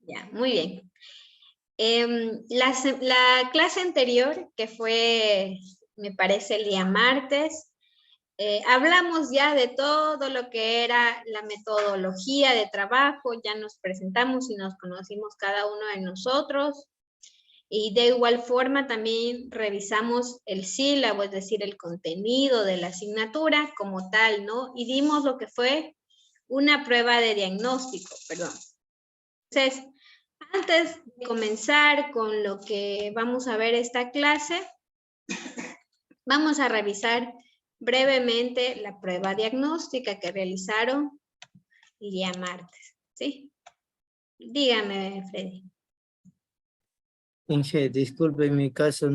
Ya, muy bien. La clase anterior, que fue, me parece, el día martes, hablamos ya de todo lo que era la metodología de trabajo, ya nos presentamos y nos conocimos cada uno de nosotros. Y de igual forma también revisamos el sílabo, es decir, el contenido de la asignatura como tal, ¿no? Y dimos lo que fue una prueba de diagnóstico, perdón. Entonces, antes de comenzar con lo que vamos a ver esta clase, vamos a revisar brevemente la prueba diagnóstica que realizaron el día martes, ¿sí? Dígame, Freddy. Inge, disculpe, en mi caso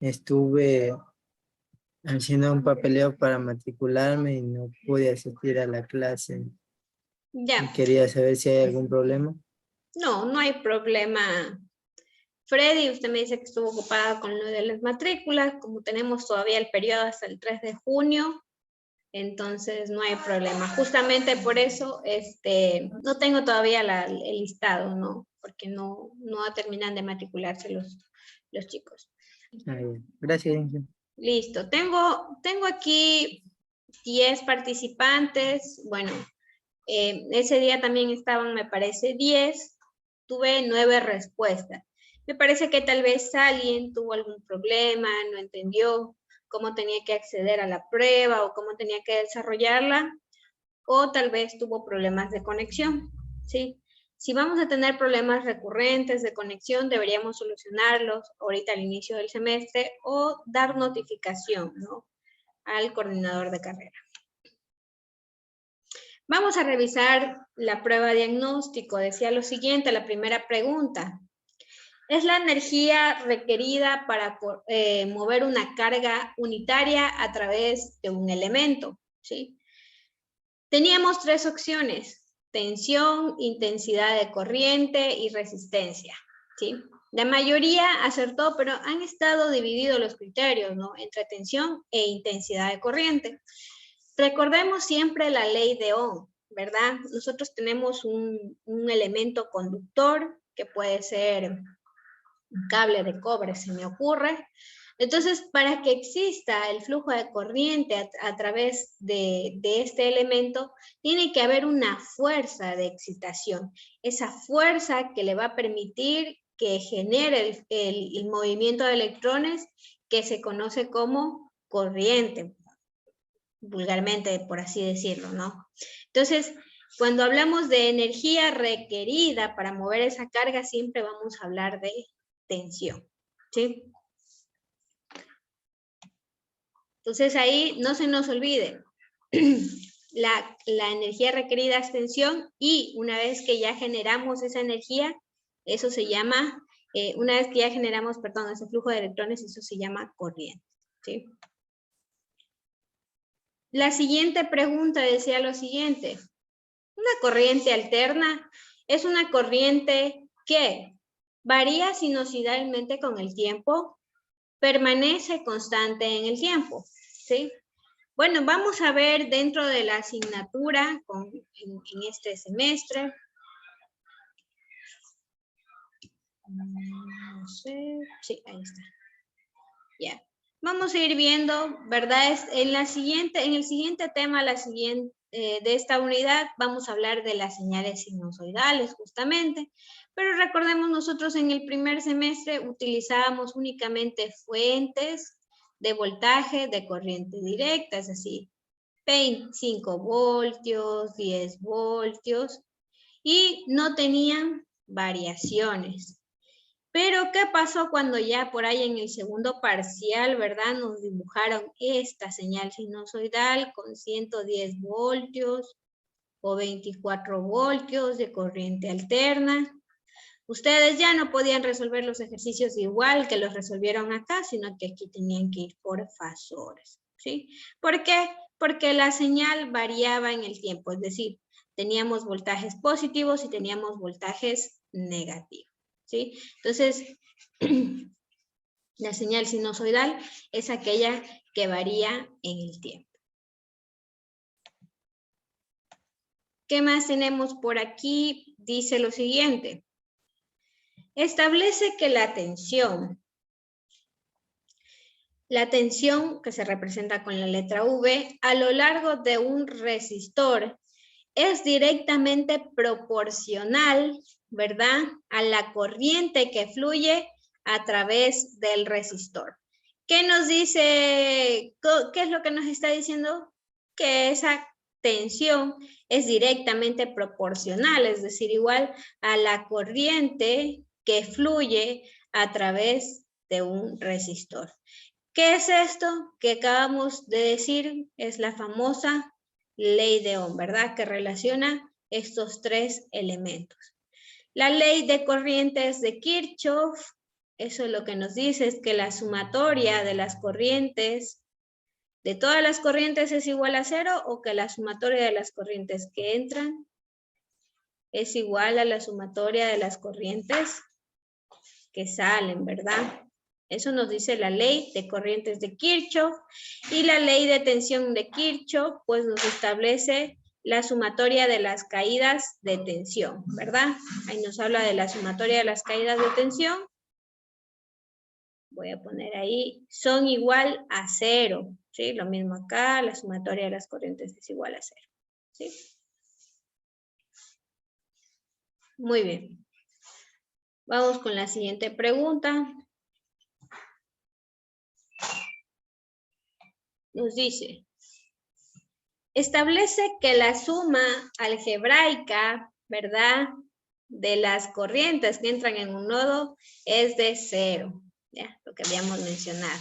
estuve haciendo un papeleo para matricularme y no pude asistir a la clase. Ya. Quería saber si hay algún problema. No, no hay problema. Freddy, usted me dice que estuvo ocupada con lo de las matrículas, como tenemos todavía el periodo hasta el 3 de junio, entonces no hay problema. Justamente por eso no tengo todavía el listado, ¿no? Porque no terminan de matricularse los chicos. Gracias, Inge. Listo, tengo aquí 10 participantes, bueno, ese día también estaban, me parece, 10, tuve 9 respuestas. Me parece que tal vez alguien tuvo algún problema, no entendió cómo tenía que acceder a la prueba o cómo tenía que desarrollarla, o tal vez tuvo problemas de conexión, ¿sí? Si vamos a tener problemas recurrentes de conexión, deberíamos solucionarlos ahorita al inicio del semestre o dar notificación, ¿no?, al coordinador de carrera. Vamos a revisar la prueba diagnóstico. Decía lo siguiente, la primera pregunta. ¿Es la energía requerida para mover una carga unitaria a través de un elemento? ¿Sí? Teníamos 3 opciones: tensión, intensidad de corriente y resistencia. ¿Sí? La mayoría acertó, pero han estado divididos los criterios, ¿no?, entre tensión e intensidad de corriente. Recordemos siempre la ley de Ohm, ¿verdad? Nosotros tenemos un elemento conductor que puede ser un cable de cobre, se me ocurre. Entonces, para que exista el flujo de corriente a través de este elemento, tiene que haber una fuerza de excitación. Esa fuerza que le va a permitir que genere el movimiento de electrones, que se conoce como corriente, vulgarmente, por así decirlo, ¿no? Entonces, cuando hablamos de energía requerida para mover esa carga, siempre vamos a hablar de tensión, ¿sí? Entonces, ahí no se nos olvide, la energía requerida es tensión, y una vez que ya generamos esa energía, eso se llama, una vez que ya generamos, perdón, ese flujo de electrones, eso se llama corriente, ¿sí? La siguiente pregunta decía lo siguiente: una corriente alterna es una corriente que varía sinusoidalmente con el tiempo, permanece constante en el tiempo, ¿sí? Bueno, vamos a ver dentro de la asignatura en este semestre. No sé, sí, ahí está. Ya. Vamos a ir viendo, ¿verdad? En el siguiente tema, de esta unidad, vamos a hablar de las señales sinusoidales, justamente. Pero recordemos, nosotros en el primer semestre utilizábamos únicamente fuentes de voltaje de corriente directa, es decir, 25 voltios, 10 voltios, y no tenían variaciones. Pero, ¿qué pasó cuando ya por ahí en el segundo parcial, verdad, nos dibujaron esta señal sinusoidal con 110 voltios o 24 voltios de corriente alterna? Ustedes ya no podían resolver los ejercicios igual que los resolvieron acá, sino que aquí tenían que ir por fasores, ¿sí? ¿Por qué? Porque la señal variaba en el tiempo, es decir, teníamos voltajes positivos y teníamos voltajes negativos, ¿sí? Entonces, la señal sinusoidal es aquella que varía en el tiempo. ¿Qué más tenemos por aquí? dice lo siguiente. Establece que la tensión que se representa con la letra V, a lo largo de un resistor es directamente proporcional, ¿verdad?, a la corriente que fluye a través del resistor. ¿Qué nos dice? ¿Qué es lo que nos está diciendo? Que esa tensión es directamente proporcional, es decir, igual a la corriente que fluye a través de un resistor. ¿Qué es esto que acabamos de decir? Es la famosa ley de Ohm, ¿verdad? Que relaciona estos tres elementos. La ley de corrientes de Kirchhoff, eso lo que nos dice es que la sumatoria de las corrientes, de todas las corrientes es igual a 0, o que la sumatoria de las corrientes que entran es igual a la sumatoria de las corrientes que salen, ¿verdad? Eso nos dice la ley de corrientes de Kirchhoff, y la ley de tensión de Kirchhoff pues nos establece la sumatoria de las caídas de tensión, ¿verdad? Ahí nos habla de la sumatoria de las caídas de tensión. Voy a poner ahí, son igual a 0, ¿sí? Lo mismo acá, la sumatoria de las corrientes es igual a 0, ¿sí? Muy bien. Vamos con la siguiente pregunta. Nos dice, establece que la suma algebraica, ¿verdad?, de las corrientes que entran en un nodo es de 0, ¿ya? Lo que habíamos mencionado.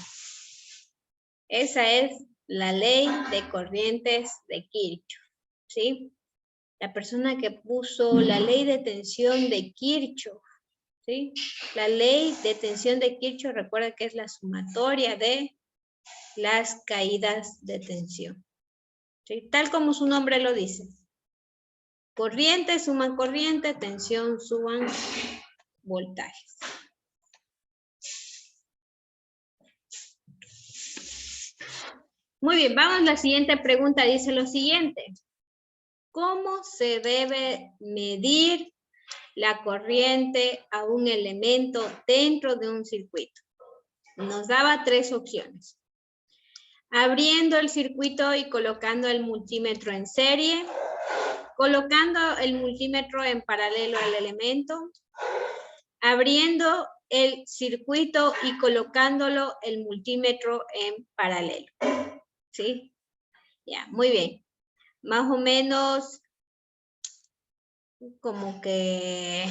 Esa es la ley de corrientes de Kirchhoff, ¿sí? La persona que puso la ley de tensión de Kirchhoff, ¿sí? La ley de tensión de Kirchhoff, recuerda que es la sumatoria de las caídas de tensión, ¿sí? Tal como su nombre lo dice. Corriente suman corriente, tensión suman voltajes. Muy bien, vamos a la siguiente pregunta. Dice lo siguiente. ¿Cómo se debe medir la corriente a un elemento dentro de un circuito? Nos daba tres opciones. Abriendo el circuito y colocando el multímetro en serie, colocando el multímetro en paralelo al elemento, abriendo el circuito y colocándolo el multímetro en paralelo. ¿Sí? Ya, muy bien. Más o menos como que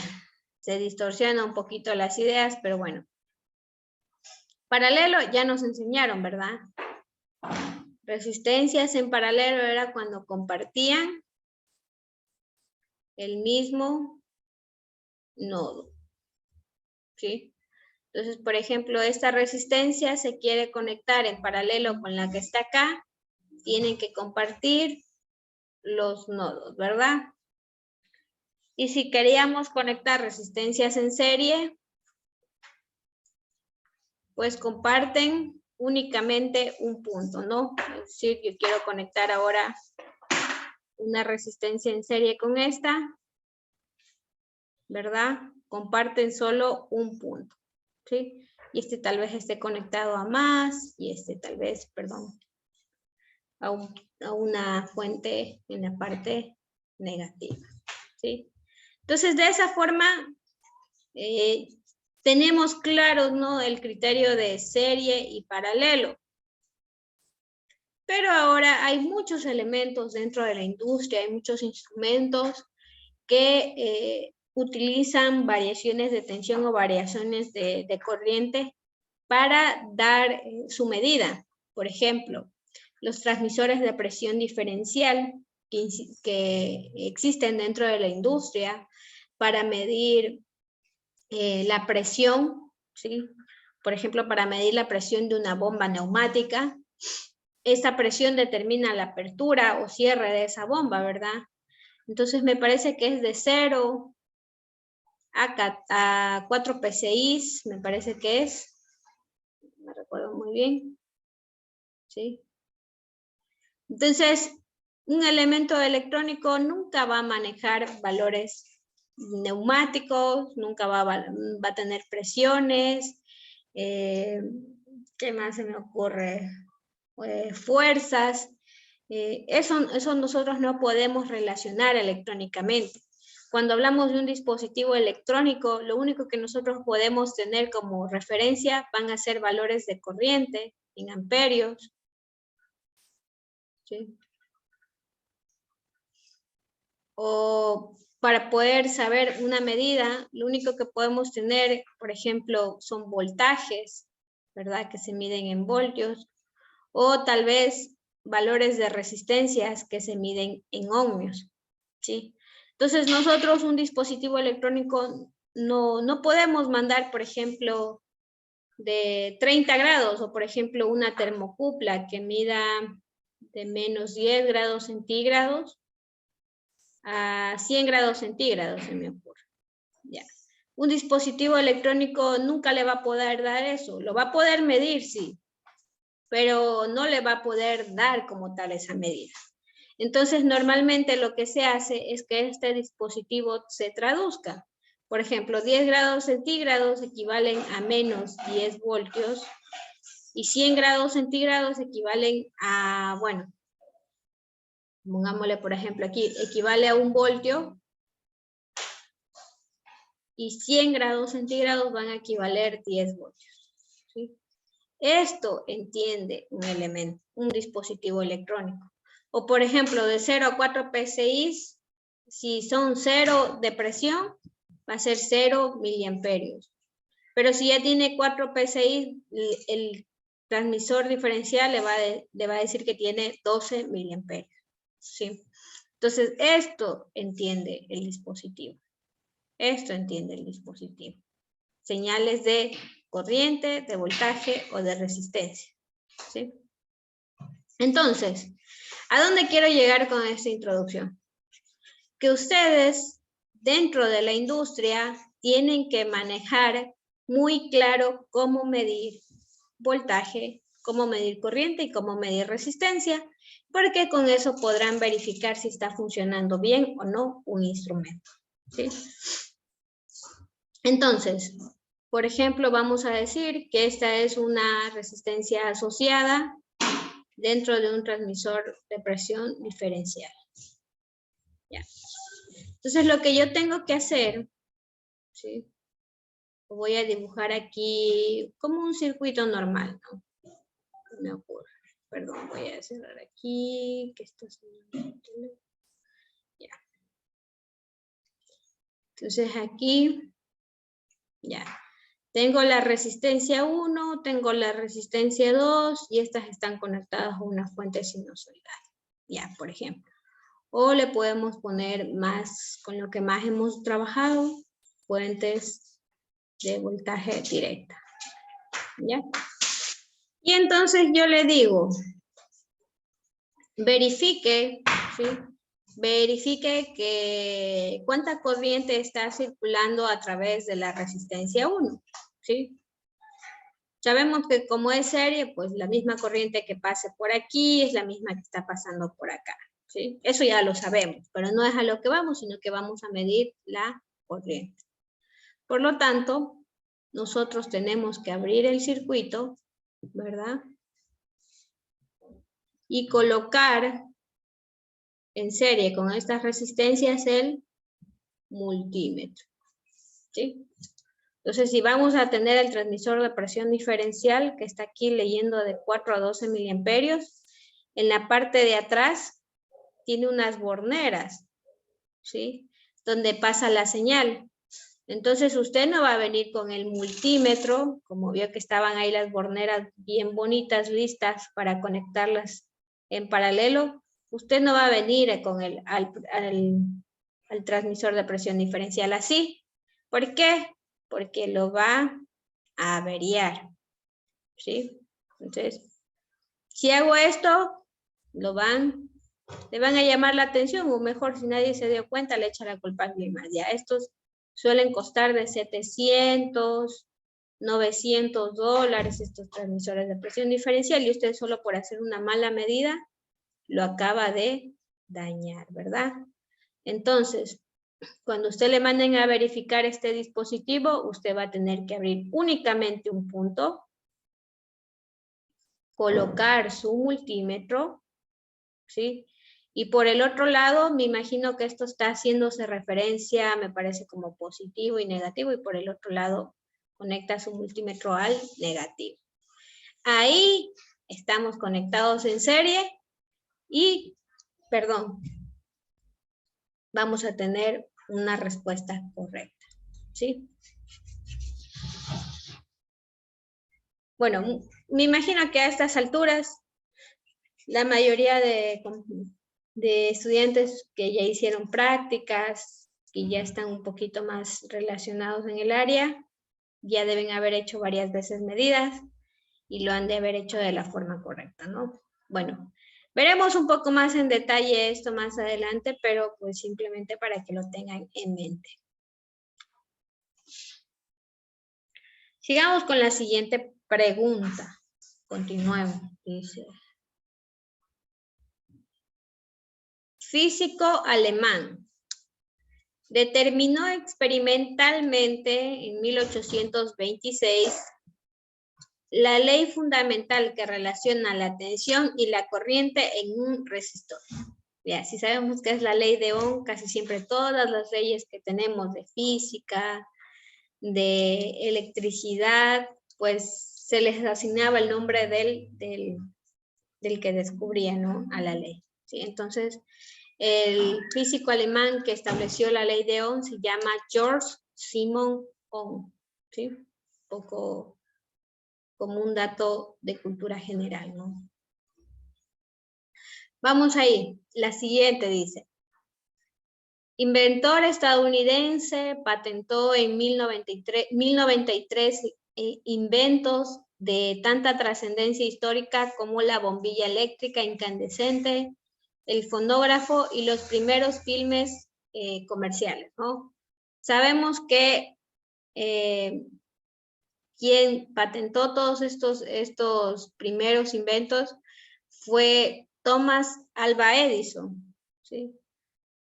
se distorsiona un poquito las ideas, pero bueno. Paralelo ya nos enseñaron, ¿verdad? Resistencias en paralelo era cuando compartían el mismo nodo. ¿Sí? Entonces, por ejemplo, esta resistencia se quiere conectar en paralelo con la que está acá. Tienen que compartir los nodos, ¿verdad? Y si queríamos conectar resistencias en serie, pues comparten únicamente un punto, ¿no? Es decir, yo quiero conectar ahora una resistencia en serie con esta, ¿verdad? Comparten solo un punto, ¿sí? Y este tal vez esté conectado a más, y este tal vez, perdón, a una fuente en la parte negativa, ¿sí? Entonces, de esa forma, tenemos claro, ¿no?, el criterio de serie y paralelo. Pero ahora hay muchos elementos dentro de la industria, hay muchos instrumentos que utilizan variaciones de tensión o variaciones de corriente para dar su medida. Por ejemplo, los transmisores de presión diferencial que existen dentro de la industria para medir la presión, ¿sí? Por ejemplo, para medir la presión de una bomba neumática. Esta presión determina la apertura o cierre de esa bomba, ¿verdad? Entonces me parece que es de 0 a 4 PSI, me parece que es. Me recuerdo muy bien. ¿Sí? Entonces, un elemento electrónico nunca va a manejar valores neumáticos, nunca va a tener presiones. ¿Qué más se me ocurre? Fuerzas. Eso nosotros no podemos relacionar electrónicamente. Cuando hablamos de un dispositivo electrónico, lo único que nosotros podemos tener como referencia van a ser valores de corriente en amperios. ¿Sí? O para poder saber una medida, lo único que podemos tener, por ejemplo, son voltajes, ¿verdad? Que se miden en voltios. O tal vez valores de resistencias que se miden en ohmios, ¿sí? Entonces nosotros un dispositivo electrónico no podemos mandar, por ejemplo, de 30 grados o por ejemplo una termocupla que mida de menos 10 grados centígrados a 100 grados centígrados, se me ocurre. Ya. Un dispositivo electrónico nunca le va a poder dar eso, lo va a poder medir, sí, pero no le va a poder dar como tal esa medida. Entonces, normalmente lo que se hace es que este dispositivo se traduzca. Por ejemplo, 10 grados centígrados equivalen a menos 10 voltios y 100 grados centígrados equivalen a, bueno, pongámosle por ejemplo aquí, equivale a 1 voltio y 100 grados centígrados van a equivaler 10 voltios. ¿Sí? Esto entiende un elemento, un dispositivo electrónico. O por ejemplo, de 0 a 4 PSI, si son 0 de presión, va a ser 0 miliamperios. Pero si ya tiene 4 PSI, el transmisor diferencial le va a decir que tiene 12 miliamperios. ¿Sí? Entonces, esto entiende el dispositivo. Esto entiende el dispositivo. Señales de corriente, de voltaje o de resistencia. ¿Sí? Entonces, ¿a dónde quiero llegar con esta introducción? Que ustedes, dentro de la industria, tienen que manejar muy claro cómo medir voltaje, cómo medir corriente y cómo medir resistencia, porque con eso podrán verificar si está funcionando bien o no un instrumento. ¿Sí? Entonces, por ejemplo, vamos a decir que esta es una resistencia asociada dentro de un transmisor de presión diferencial. ¿Ya? Entonces, lo que yo tengo que hacer, ¿sí? Voy a dibujar aquí como un circuito normal, ¿no? Me ocurre. Perdón, voy a cerrar aquí, que esto es... Ya. Entonces, aquí, ya. Tengo la resistencia 1, tengo la resistencia 2 y estas están conectadas a una fuente sinusoidal. Ya, por ejemplo. O le podemos poner más, con lo que más hemos trabajado, fuentes de voltaje directa. ¿Ya? Y entonces yo le digo, verifique, ¿sí? Verifique que cuánta corriente está circulando a través de la resistencia 1, ¿sí? Sabemos que como es serie, pues la misma corriente que pase por aquí es la misma que está pasando por acá, ¿sí? Eso ya lo sabemos, pero no es a lo que vamos, sino que vamos a medir la corriente. Por lo tanto, nosotros tenemos que abrir el circuito, ¿verdad? Y colocar en serie con estas resistencias el multímetro, ¿sí? Entonces, si vamos a tener el transmisor de presión diferencial, que está aquí leyendo de 4 a 12 miliamperios, en la parte de atrás tiene unas borneras, ¿sí? Donde pasa la señal. Entonces, usted no va a venir con el multímetro, como vio que estaban ahí las borneras bien bonitas, listas para conectarlas en paralelo. Usted no va a venir con al transmisor de presión diferencial así. ¿Por qué? Porque lo va a averiar, ¿sí? Entonces, si hago esto, le van a llamar la atención, o mejor, si nadie se dio cuenta, le echa la culpa a alguien más. Ya, estos suelen costar de 700, 900 dólares estos transmisores de presión diferencial, y usted solo por hacer una mala medida lo acaba de dañar, ¿verdad? Entonces, Cuando usted le manden a verificar este dispositivo, usted va a tener que abrir únicamente un punto, colocar su multímetro, ¿sí? Y por el otro lado, me imagino que esto está haciéndose referencia, me parece como positivo y negativo, y por el otro lado conecta su multímetro al negativo. Ahí estamos conectados en serie y, perdón, vamos a tener una respuesta correcta, ¿sí? Bueno, me imagino que a estas alturas la mayoría de estudiantes que ya hicieron prácticas, que ya están un poquito más relacionados en el área, ya deben haber hecho varias veces medidas y lo han de haber hecho de la forma correcta, ¿no? Bueno, veremos un poco más en detalle esto más adelante, pero pues simplemente para que lo tengan en mente. Sigamos con la siguiente pregunta. Continuemos, dice. Físico alemán. Determinó experimentalmente en 1826 la ley fundamental que relaciona la tensión y la corriente en un resistor. Ya, si sabemos qué es la ley de Ohm, casi siempre todas las leyes que tenemos de física, de electricidad, pues se les asignaba el nombre del que descubría, ¿no? A la ley. ¿Sí? Entonces, el físico alemán que estableció la ley de Ohm se llama Georg Simon Ohm. ¿Sí? Un poco como un dato de cultura general, ¿no? Vamos ahí. La siguiente dice. Inventor estadounidense, patentó en 1093 inventos de tanta trascendencia histórica como la bombilla eléctrica incandescente, el fonógrafo y los primeros filmes comerciales, ¿no? Sabemos que quien patentó todos estos primeros inventos fue Thomas Alva Edison, ¿sí?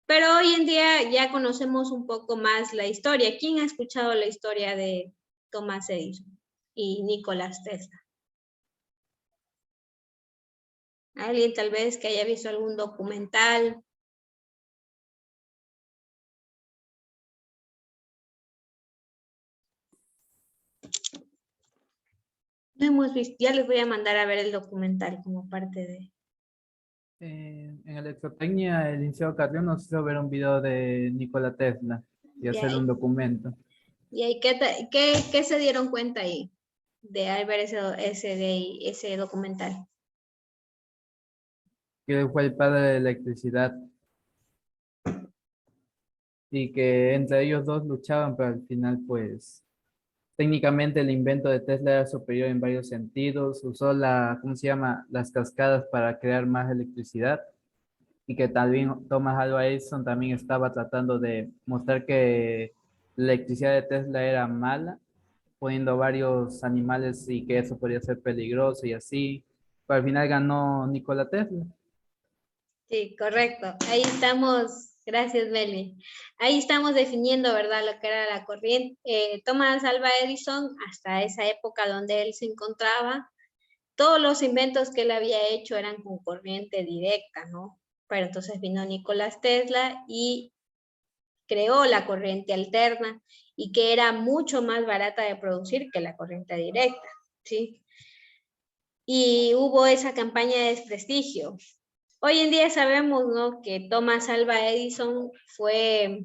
Pero hoy en día ya conocemos un poco más la historia. ¿Quién ha escuchado la historia de Thomas Edison y Nikola Tesla? ¿Alguien tal vez que haya visto algún documental? No hemos visto, ya les voy a mandar a ver el documental como parte de... En electrotecnia, el licenciado Carrión nos hizo ver un video de Nikola Tesla y hacer un documento. ¿Y ahí qué se dieron cuenta ahí de al ver ese documental? Que fue el padre de la electricidad y que entre ellos dos luchaban, pero al final, pues, técnicamente el invento de Tesla era superior en varios sentidos. Usó ¿cómo se llama? Las cascadas para crear más electricidad y que también Thomas Alva Edison también estaba tratando de mostrar que la electricidad de Tesla era mala, poniendo varios animales y que eso podría ser peligroso y así. Pero al final ganó Nikola Tesla. Sí, correcto. Ahí estamos, gracias Meli. Ahí estamos definiendo, ¿verdad? Lo que era la corriente. Thomas Alva Edison, hasta esa época donde él se encontraba, todos los inventos que él había hecho eran con corriente directa, ¿no? Pero entonces vino Nikola Tesla y creó la corriente alterna y que era mucho más barata de producir que la corriente directa, ¿sí? Y hubo esa campaña de desprestigio. Hoy en día sabemos, ¿no?, que Thomas Alva Edison fue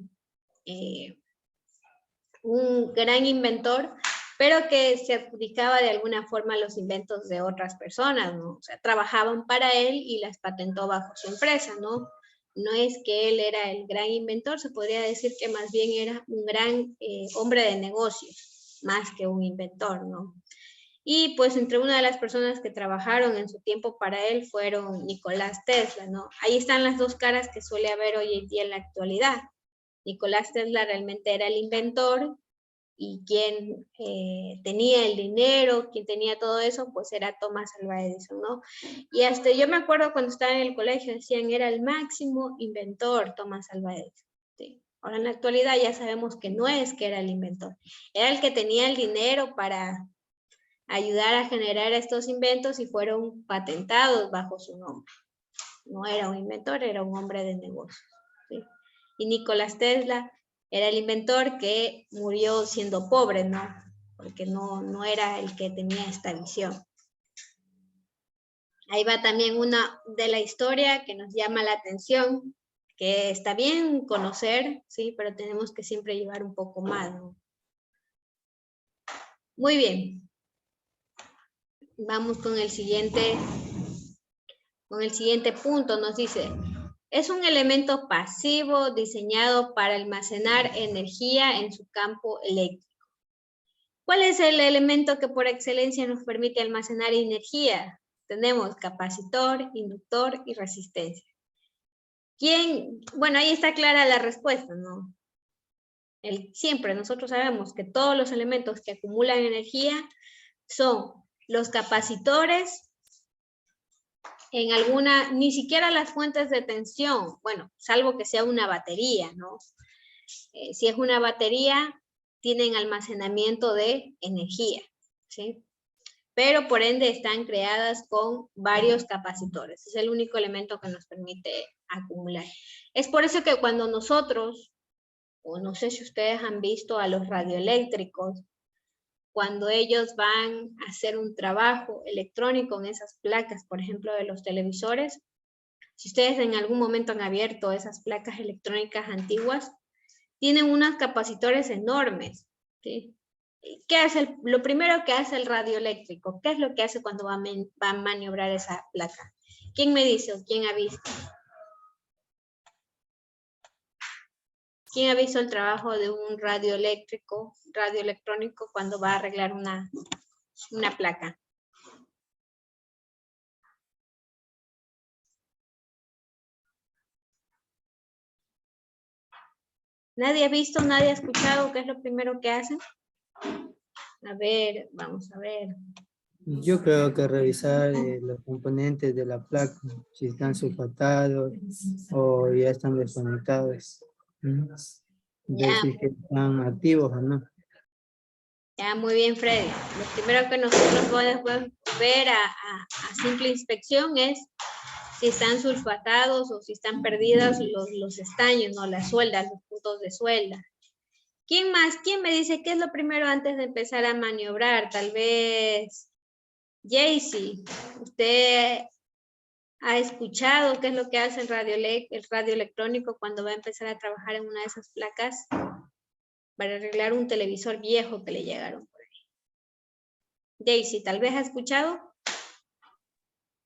un gran inventor, pero que se adjudicaba de alguna forma los inventos de otras personas, ¿no? O sea, trabajaban para él y las patentó bajo su empresa, ¿no? No es que él era el gran inventor, se podría decir que más bien era un gran hombre de negocios, más que un inventor, ¿no? Y pues entre una de las personas que trabajaron en su tiempo para él fueron Nicolás Tesla, ¿no? Ahí están las dos caras que suele haber hoy en día en la actualidad. Nicolás Tesla realmente era el inventor y quien tenía el dinero, quien tenía todo eso, pues era Thomas Alva Edison, ¿no? Y hasta yo me acuerdo cuando estaba en el colegio decían era el máximo inventor Thomas Alva Edison, ¿sí? Ahora en la actualidad ya sabemos que no es que era el inventor, era el que tenía el dinero para ayudar a generar estos inventos y fueron patentados bajo su nombre. No era un inventor, era un hombre de negocios. ¿Sí? Y Nikola Tesla era el inventor que murió siendo pobre, ¿no? Porque no era el que tenía esta visión. Ahí va también una de la historia que nos llama la atención, que está bien conocer, sí, pero tenemos que siempre llevar un poco más, ¿no? Muy bien. Vamos con el siguiente punto. Nos dice, es un elemento pasivo diseñado para almacenar energía en su campo eléctrico. ¿Cuál es el elemento que por excelencia nos permite almacenar energía? Tenemos capacitor, inductor y resistencia. ¿Quién? Bueno, ahí está clara la respuesta, ¿no? Siempre nosotros sabemos que todos los elementos que acumulan energía son los capacitores, en alguna, ni siquiera las fuentes de tensión, bueno, salvo que sea una batería, ¿no? Si es una batería, tienen almacenamiento de energía, ¿sí? Pero por ende están creadas con varios capacitores. Es el único elemento que nos permite acumular. Es por eso que cuando nosotros, o no sé si ustedes han visto a los radioeléctricos, cuando ellos van a hacer un trabajo electrónico en esas placas, por ejemplo, de los televisores, si ustedes en algún momento han abierto esas placas electrónicas antiguas, tienen unos capacitores enormes, ¿sí? ¿Qué hace lo primero que hace el radioeléctrico? ¿Qué es lo que hace cuando va a maniobrar esa placa? ¿Quién me dice o quién ha visto? ¿Quién ha visto el trabajo de un radioelectrónico cuando va a arreglar una placa? ¿Nadie ha visto, nadie ha escuchado qué es lo primero que hacen? A ver, vamos a ver. Yo creo que revisar los componentes de la placa, si están sulfatados o ya están desconectados. Ya. Ver si es que están activos o no. Ya, muy bien, Freddy. Lo primero que nosotros podemos ver a simple inspección es si están sulfatados o si están perdidas los estaños, ¿no? Las sueldas, los puntos de suelda. ¿Quién más? ¿Quién me dice qué es lo primero antes de empezar a maniobrar? Tal vez Jaycee, ¿usted ha escuchado qué es lo que hace el radioelectrónico cuando va a empezar a trabajar en una de esas placas para arreglar un televisor viejo que le llegaron por ahí? Jaycee, ¿tal vez ha escuchado?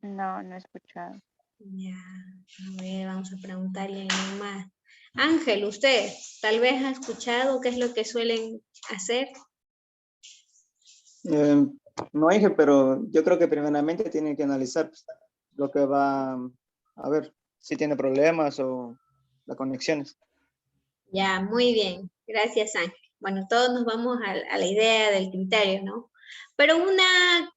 No, no he escuchado. Ya, a ver, vamos a preguntarle a alguien más. Ángel, ¿usted tal vez ha escuchado qué es lo que suelen hacer? No dije, pero yo creo que primeramente tienen que analizar lo que va a ver, si tiene problemas o las conexiones. Ya, muy bien. Gracias, Ángel. Bueno, todos nos vamos a la idea del criterio, ¿no? Pero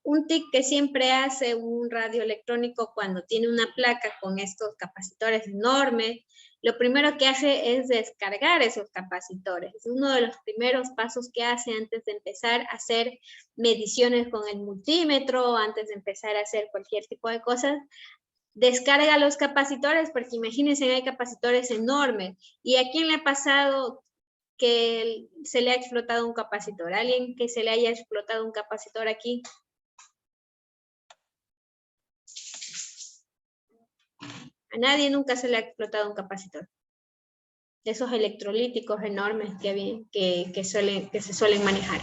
un tic que siempre hace un radioelectrónico cuando tiene una placa con estos capacitores enormes, lo primero que hace es descargar esos capacitores. Es uno de los primeros pasos que hace antes de empezar a hacer mediciones con el multímetro, antes de empezar a hacer cualquier tipo de cosas. Descarga los capacitores, porque imagínense, hay capacitores enormes. ¿Y a quién le ha pasado que se le ha explotado un capacitor? ¿Alguien que se le haya explotado un capacitor aquí? A nadie nunca se le ha explotado un capacitor. Esos electrolíticos enormes que se suelen manejar.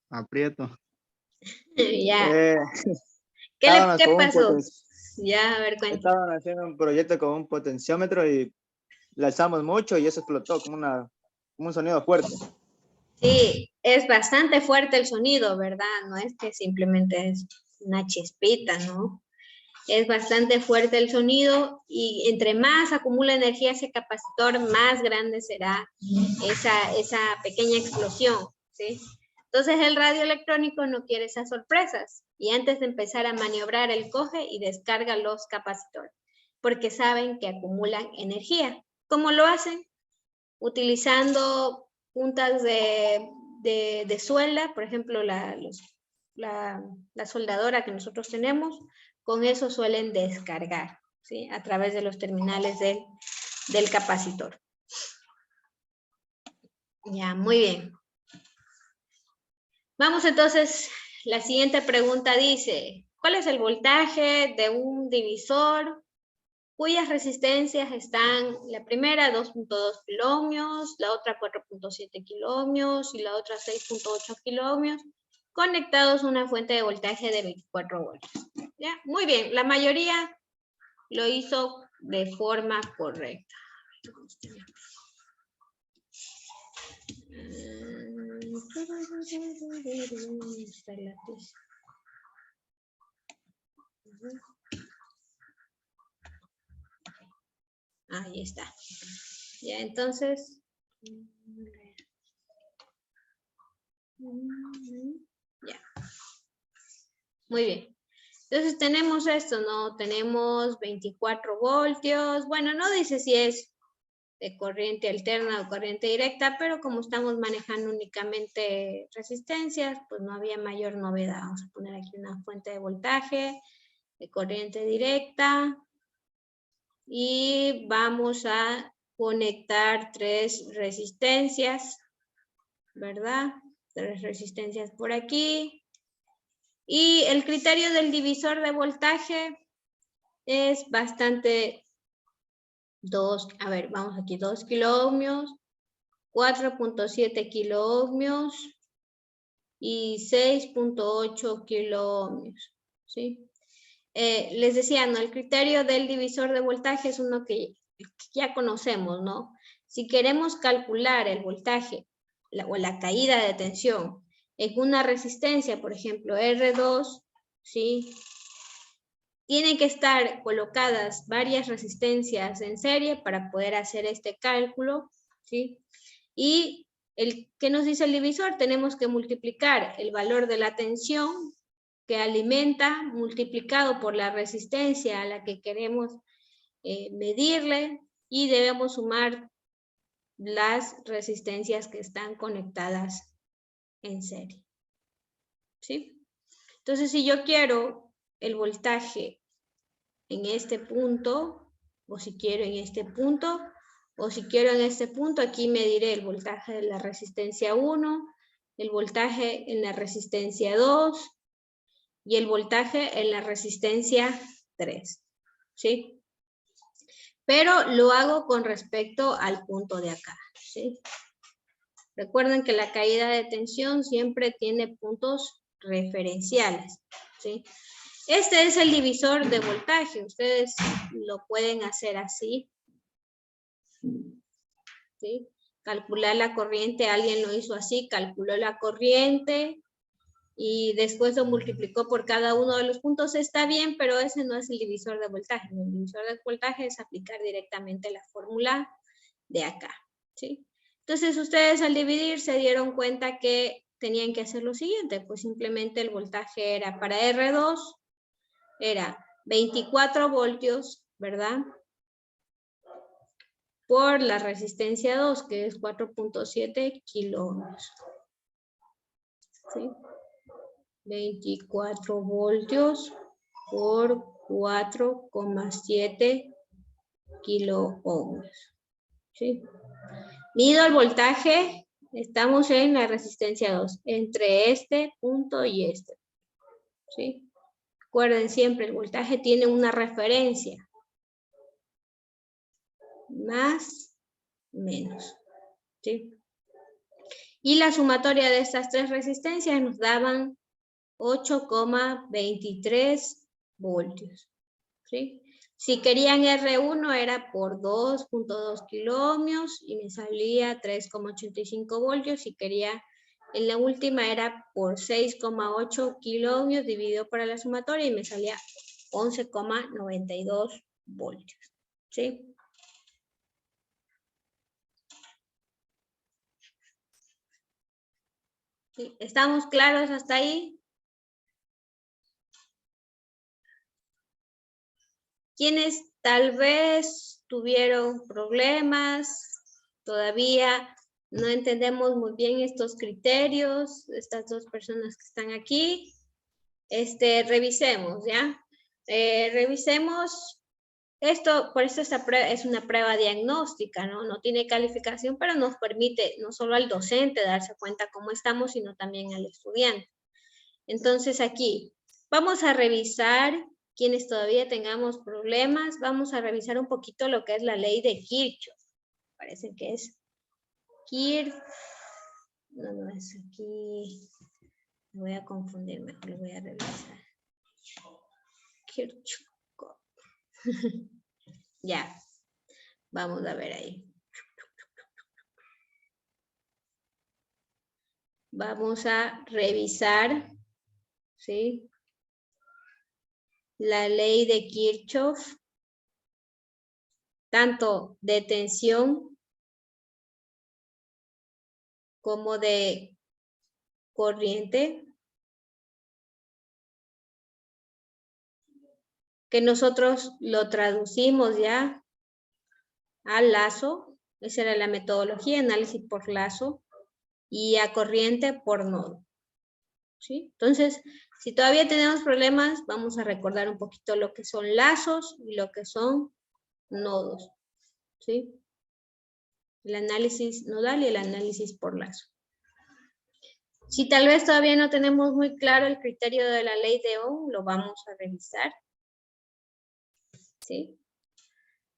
Aprieto. Ya. ¿Qué pasó? Ya, a ver, cuéntame. Estaban haciendo un proyecto con un potenciómetro y le alzamos mucho y eso explotó como un sonido fuerte. Sí, es bastante fuerte el sonido, ¿verdad? No es que simplemente es una chispita, ¿no? Es bastante fuerte el sonido y entre más acumula energía ese capacitor, más grande será esa pequeña explosión, ¿sí? Entonces el radioelectrónico no quiere esas sorpresas y antes de empezar a maniobrar, él coge y descarga los capacitores porque saben que acumulan energía. ¿Cómo lo hacen? utilizando puntas de suelda, por ejemplo, la soldadora que nosotros tenemos, con eso suelen descargar, ¿sí? A través de los terminales del capacitor. Ya, muy bien. Vamos entonces, la siguiente pregunta dice, ¿cuál es el voltaje de un divisor cuyas resistencias están, la primera 2.2 kiloohmios, la otra 4.7 kiloohmios y la otra 6.8 kiloohmios, conectados a una fuente de voltaje de 24 voltios? ¿Ya? Muy bien, la mayoría lo hizo de forma correcta. Ahí está. Ya, entonces. Ya. Muy bien. Entonces tenemos esto, ¿no? Tenemos 24 voltios. Bueno, no dice si es de corriente alterna o corriente directa, pero como estamos manejando únicamente resistencias, pues no había mayor novedad. Vamos a poner aquí una fuente de voltaje de corriente directa y vamos a conectar 3 resistencias, ¿verdad? 3 resistencias por aquí. Y el criterio del divisor de voltaje es bastante... vamos aquí, 2 kiloohmios, 4.7 kiloohmios y 6.8 kiloohmios, ¿sí? Les decía, ¿no? El criterio del divisor de voltaje es uno que ya conocemos, ¿no? Si queremos calcular el voltaje o la caída de tensión en una resistencia, por ejemplo, R2, ¿sí? Tienen que estar colocadas varias resistencias en serie para poder hacer este cálculo, ¿sí? Y ¿qué nos dice el divisor? Tenemos que multiplicar el valor de la tensión que alimenta multiplicado por la resistencia a la que queremos medirle y debemos sumar las resistencias que están conectadas en serie, ¿sí? Entonces, si yo quiero el voltaje en este punto, o si quiero en este punto, o si quiero en este punto, aquí mediré el voltaje de la resistencia 1, el voltaje en la resistencia 2 y el voltaje en la resistencia 3, ¿sí? Pero lo hago con respecto al punto de acá, ¿sí? Recuerden que la caída de tensión siempre tiene puntos referenciales, ¿sí? Este es el divisor de voltaje. Ustedes lo pueden hacer así, ¿sí? Calcular la corriente, alguien lo hizo así, calculó la corriente y después lo multiplicó por cada uno de los puntos. Está bien, pero ese no es el divisor de voltaje. El divisor de voltaje es aplicar directamente la fórmula de acá, ¿sí? Entonces ustedes al dividir se dieron cuenta que tenían que hacer lo siguiente, pues simplemente el voltaje era para R2, era 24 voltios, ¿verdad? Por la resistencia 2, que es 4.7 kiloohmios. ¿Sí? 24 voltios por 4,7 kiloohmios. ¿Sí? Mido el voltaje, estamos en la resistencia 2, entre este punto y este. ¿Sí? Recuerden siempre, el voltaje tiene una referencia. Más, menos. ¿Sí? Y la sumatoria de estas 3 resistencias nos daban 8,23 voltios. ¿Sí? Si querían R1 era por 2.2 kiloohmios y me salía 3,85 voltios. Si quería en la última era por 6,8 kiloohmios dividido por la sumatoria y me salía 11,92 voltios. ¿Sí? ¿Sí? ¿Estamos claros hasta ahí? Quienes tal vez tuvieron problemas, Todavía no entendemos muy bien estos criterios, estas dos personas que están aquí. Revisemos, ¿ya? Revisemos esto, por eso esta prueba es una prueba diagnóstica, ¿no? No tiene calificación, pero nos permite no solo al docente darse cuenta cómo estamos, sino también al estudiante. Entonces aquí, vamos a revisar, quienes todavía tengamos problemas, vamos a revisar un poquito lo que es la ley de Kirchhoff. Parece que es no es aquí. Me voy a confundir, mejor lo voy a revisar. Kirchhoff. Ya, vamos a ver ahí. Vamos a revisar, ¿sí? La ley de Kirchhoff, tanto de tensión como de corriente, que nosotros lo traducimos ya al lazo, esa era la metodología, análisis por lazo, y a corriente por nodo. ¿Sí? Entonces, si todavía tenemos problemas, vamos a recordar un poquito lo que son lazos y lo que son nodos. ¿Sí? El análisis nodal y el análisis por lazo. Si tal vez todavía no tenemos muy claro el criterio de la ley de Ohm, lo vamos a revisar. ¿Sí?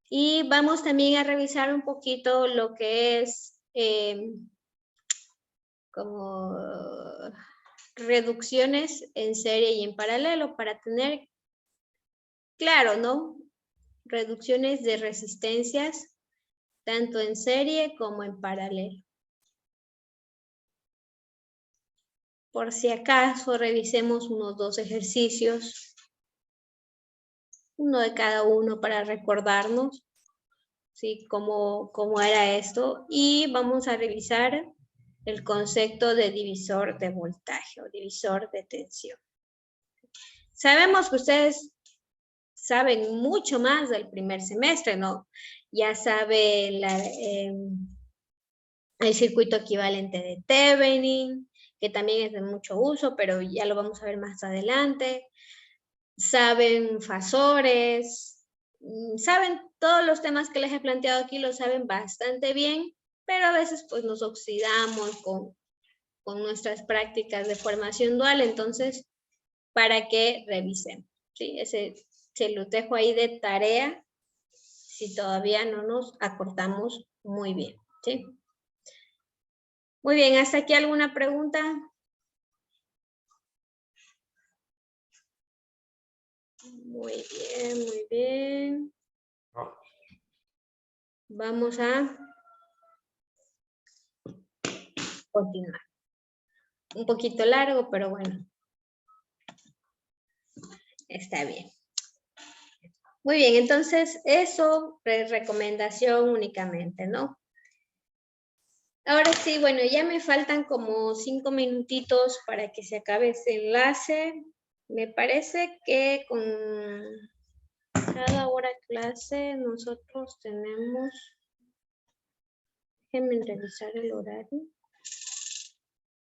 Y vamos también a revisar un poquito lo que es como reducciones en serie y en paralelo para tener claro, ¿no? Reducciones de resistencias tanto en serie como en paralelo. Por si acaso revisemos unos 2 ejercicios, uno de cada uno para recordarnos, ¿sí? Cómo era esto. Y vamos a revisar el concepto de divisor de voltaje o divisor de tensión. Sabemos que ustedes saben mucho más del primer semestre, ¿no? Ya saben el circuito equivalente de Thevenin, que también es de mucho uso, pero ya lo vamos a ver más adelante. Saben fasores, saben todos los temas que les he planteado aquí, lo saben bastante bien, pero a veces pues nos oxidamos con nuestras prácticas de formación dual, entonces, para que revisen, ¿sí? Ese se lo dejo ahí de tarea, si todavía no nos acordamos muy bien, ¿sí? Muy bien, ¿hasta aquí alguna pregunta? Muy bien, muy bien. Vamos a continuar. Un poquito largo, pero bueno. Está bien. Muy bien, entonces eso es recomendación únicamente, ¿no? Ahora sí, bueno, ya me faltan como 5 minutitos para que se acabe este enlace. Me parece que con cada hora clase nosotros tenemos... Déjenme revisar el horario.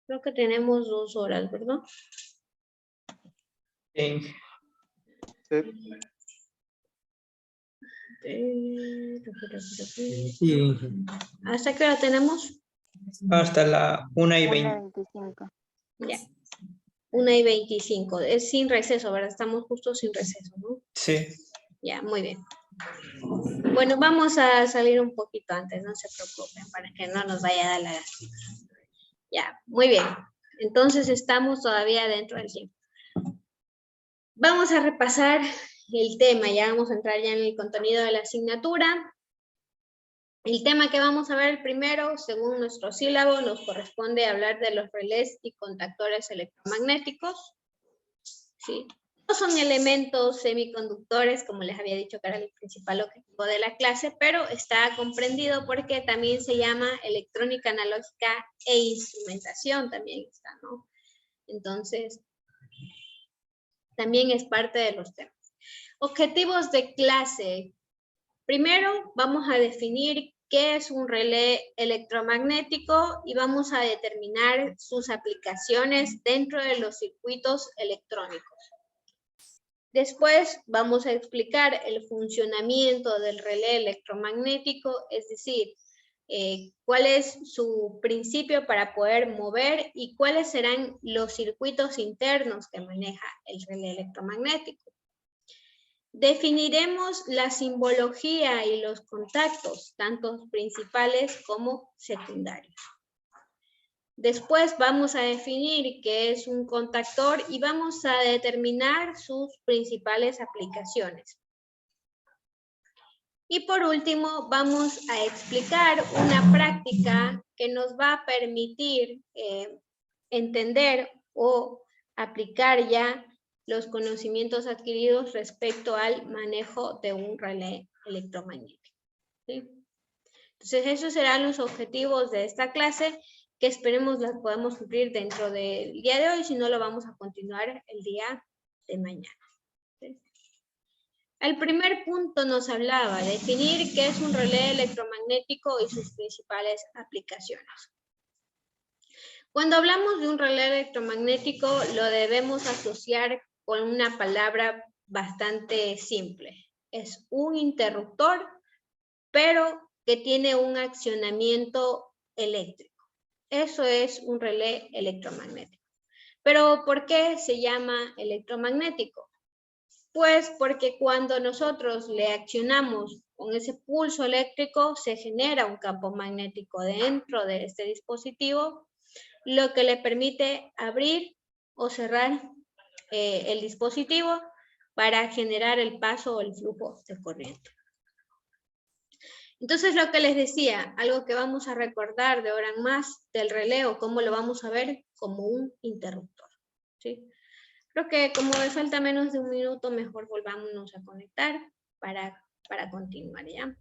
Creo que tenemos 2 horas, ¿verdad? Sí. Sí. ¿Hasta qué hora tenemos? Hasta la 1:20. 1:25. Ya. 1:25. Es sin receso, ¿verdad? Estamos justo sin receso, ¿no? Sí. Ya, muy bien. Bueno, vamos a salir un poquito antes, no se preocupen, para que no nos vaya a dar la gana. Ya, muy bien. Entonces estamos todavía dentro del tiempo. Vamos a repasar el tema, ya vamos a entrar ya en el contenido de la asignatura. El tema que vamos a ver primero, según nuestro sílabo, nos corresponde hablar de los relés y contactores electromagnéticos. ¿Sí? No son elementos semiconductores, como les había dicho que era el principal objetivo de la clase, pero está comprendido porque también se llama electrónica analógica e instrumentación, también está, ¿no? Entonces, también es parte de los temas. Objetivos de clase. Primero, vamos a definir qué es un relé electromagnético y vamos a determinar sus aplicaciones dentro de los circuitos electrónicos. Después vamos a explicar el funcionamiento del relé electromagnético, es decir, cuál es su principio para poder mover y cuáles serán los circuitos internos que maneja el relé electromagnético. Definiremos la simbología y los contactos, tanto principales como secundarios. Después vamos a definir qué es un contactor y vamos a determinar sus principales aplicaciones. Y por último, vamos a explicar una práctica que nos va a permitir entender o aplicar ya los conocimientos adquiridos respecto al manejo de un relé electromagnético. ¿Sí? Entonces, esos serán los objetivos de esta clase, que esperemos las podamos cumplir dentro del día de hoy, si no lo vamos a continuar el día de mañana. ¿Sí? El primer punto nos hablaba de definir qué es un relé electromagnético y sus principales aplicaciones. Cuando hablamos de un relé electromagnético, lo debemos asociar con una palabra bastante simple. Es un interruptor, pero que tiene un accionamiento eléctrico. Eso es un relé electromagnético. Pero ¿por qué se llama electromagnético? Pues porque cuando nosotros le accionamos con ese pulso eléctrico, se genera un campo magnético dentro de este dispositivo, lo que le permite abrir o cerrar el dispositivo para generar el paso o el flujo de corriente. Entonces, lo que les decía, algo que vamos a recordar de ahora en más del relé, o cómo lo vamos a ver como un interruptor. ¿Sí? Creo que como me falta menos de un minuto, mejor volvámonos a conectar para continuar, ¿ya?